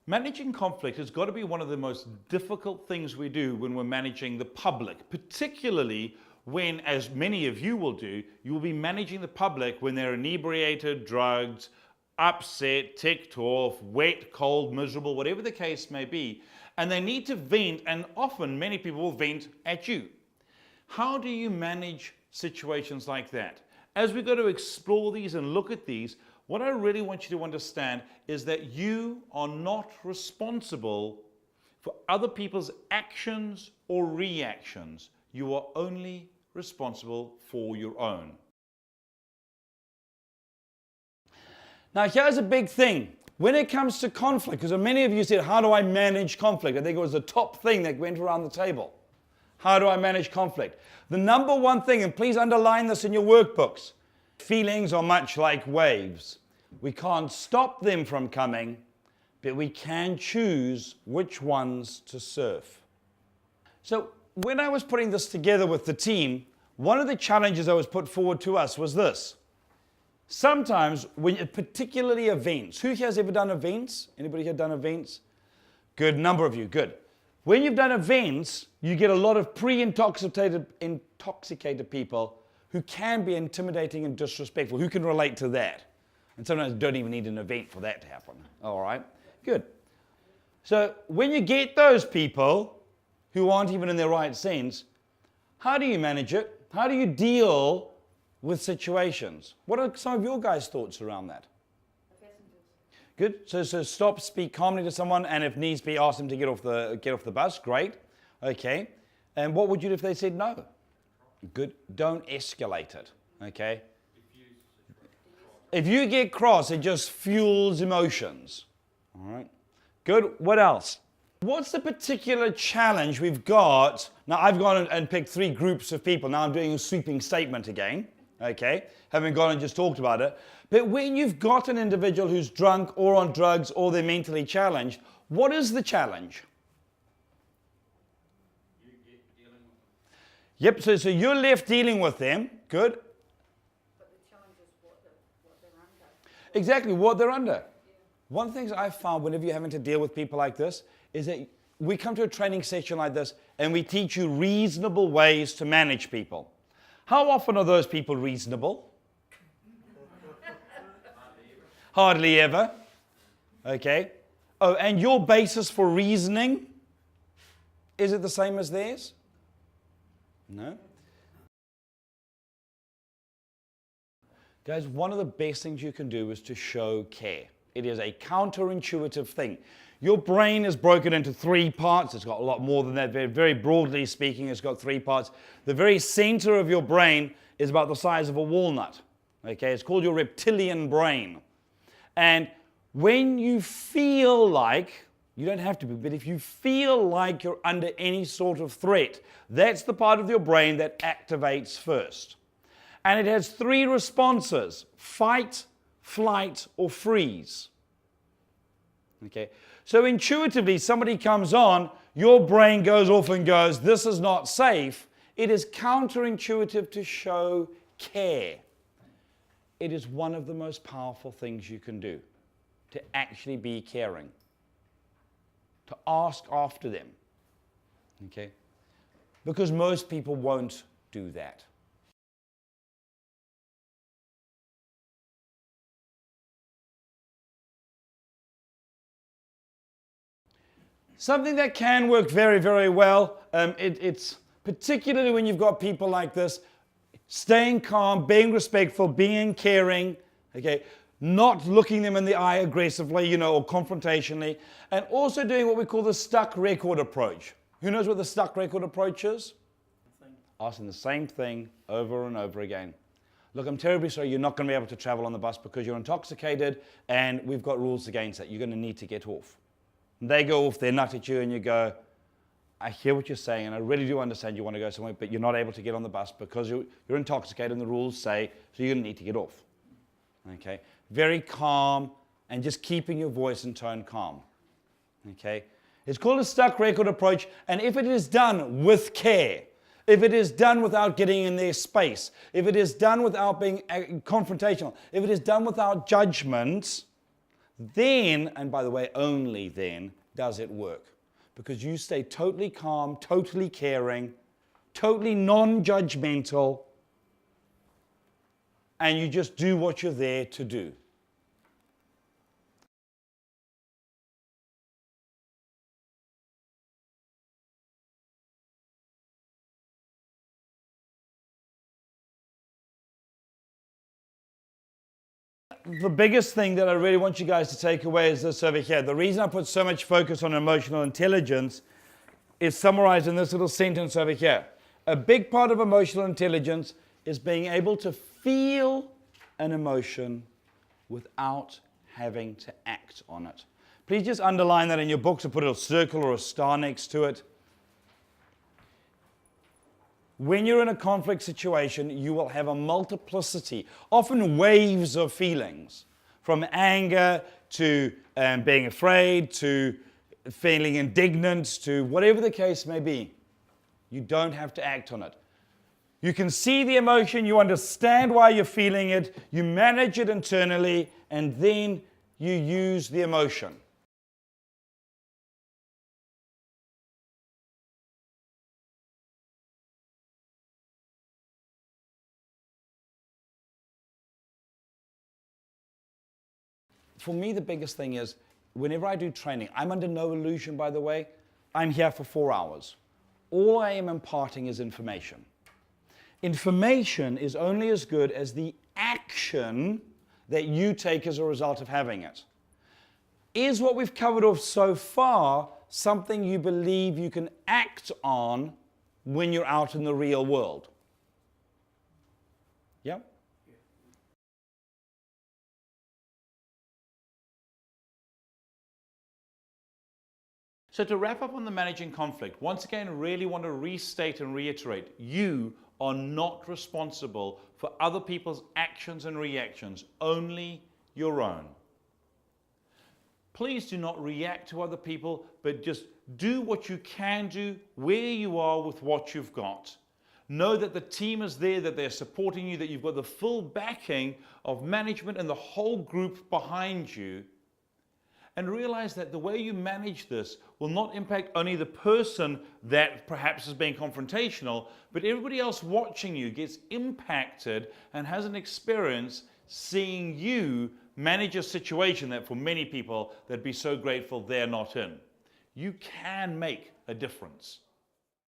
Managing conflict has got to be one of the most difficult things we do when we're managing the public, particularly when, as many of you will do, you will be managing the public when they're inebriated, drugged, upset, ticked off, wet, cold, miserable, whatever the case may be, and they need to vent, and often many people will vent at you. How do you manage situations like that? As we go to explore these and look at these, what I really want you to understand is that you are not responsible for other people's actions or reactions. You are only responsible for your own. Now, here's a big thing. When it comes to conflict, because many of you said, how do I manage conflict? I think it was the top thing that went around the table. How do I manage conflict? The number one thing, and please underline this in your workbooks, feelings are much like waves. We can't stop them from coming, but we can choose which ones to surf. So when I was putting this together with the team, one of the challenges that was put forward to us was this. Sometimes, particularly events, who here has ever done events? Anybody here done events? Good, number of you, good. When you've done events, you get a lot of intoxicated people who can be intimidating and disrespectful. Who can relate to that? And sometimes you don't even need an event for that to happen. All right, good. So when you get those people who aren't even in their right sense, how do you manage it? How do you deal with situations? What are some of your guys' thoughts around that? Good. So stop, speak calmly to someone, and if needs be, ask them to get off the bus. Great. Okay. And what would you do if they said no? Good. Don't escalate it. Okay. If you get cross, it just fuels emotions. All right. Good. What else? What's the particular challenge we've got? Now, I've gone and picked 3 groups of people. Now I'm doing a sweeping statement again. Okay. Having gone and just talked about it. But when you've got an individual who's drunk or on drugs or they're mentally challenged, what is the challenge? Yep, so you're left dealing with them. Good. But the challenge is what they're under. Exactly, what they're under. Yeah. One of the things I've found whenever you're having to deal with people like this is that we come to a training session like this and we teach you reasonable ways to manage people. How often are those people reasonable? Hardly ever. Okay. Oh, and your basis for reasoning, is it the same as theirs? No. Guys, one of the best things you can do is to show care. It is a counterintuitive thing. Your brain is broken into 3 parts. It's got a lot more than that. Very broadly speaking, it's got 3 parts. The very center of your brain is about the size of a walnut. Okay, it's called your reptilian brain. And when you feel like, you don't have to be, but if you feel like you're under any sort of threat, that's the part of your brain that activates first. And it has 3 responses: fight, flight, or freeze. Okay, so intuitively, somebody comes on, your brain goes off and goes, this is not safe. It is counterintuitive to show care. It is one of the most powerful things you can do, to actually be caring, to ask after them, okay? Because most people won't do that. Something that can work very, very well, it's particularly when you've got people like this, staying calm, being respectful, being caring, okay, not looking them in the eye aggressively, or confrontationally, and also doing what we call the stuck record approach. Who knows what the stuck record approach is? Asking the same thing over and over again. Look, I'm terribly sorry, you're not going to be able to travel on the bus because you're intoxicated and we've got rules against that. You're going to need to get off. And they go off, they nut at you, and you go, I hear what you're saying, and I really do understand you want to go somewhere, but you're not able to get on the bus because you're intoxicated and the rules say, so you're going to need to get off. Okay? Very calm, and just keeping your voice and tone calm. Okay? It's called a stuck record approach, and if it is done with care, if it is done without getting in their space, if it is done without being confrontational, if it is done without judgment, then, and by the way, only then, does it work. Because you stay totally calm, totally caring, totally non-judgmental, and you just do what you're there to do. The biggest thing that I really want you guys to take away is this over here. The reason I put so much focus on emotional intelligence is summarized in this little sentence over here. A big part of emotional intelligence is being able to feel an emotion without having to act on it. Please just underline that in your books or put a circle or a star next to it. When you're in a conflict situation, you will have a multiplicity, often waves of feelings, from anger to being afraid to feeling indignant to whatever the case may be. You don't have to act on it. You can see the emotion, you understand why you're feeling it, you manage it internally, and then you use the emotion. For me, the biggest thing is, whenever I do training, I'm under no illusion, by the way, I'm here for 4 hours. All I am imparting is information. Information is only as good as the action that you take as a result of having it. Is what we've covered off so far something you believe you can act on when you're out in the real world? Yeah? So to wrap up on the managing conflict, once again, I really want to restate and reiterate, you are not responsible for other people's actions and reactions, only your own. Please do not react to other people, but just do what you can do where you are with what you've got. Know that the team is there, that they're supporting you, that you've got the full backing of management and the whole group behind you. And realize that the way you manage this will not impact only the person that perhaps is being confrontational, but everybody else watching you gets impacted and has an experience seeing you manage a situation that for many people they'd be so grateful they're not in. You can make a difference.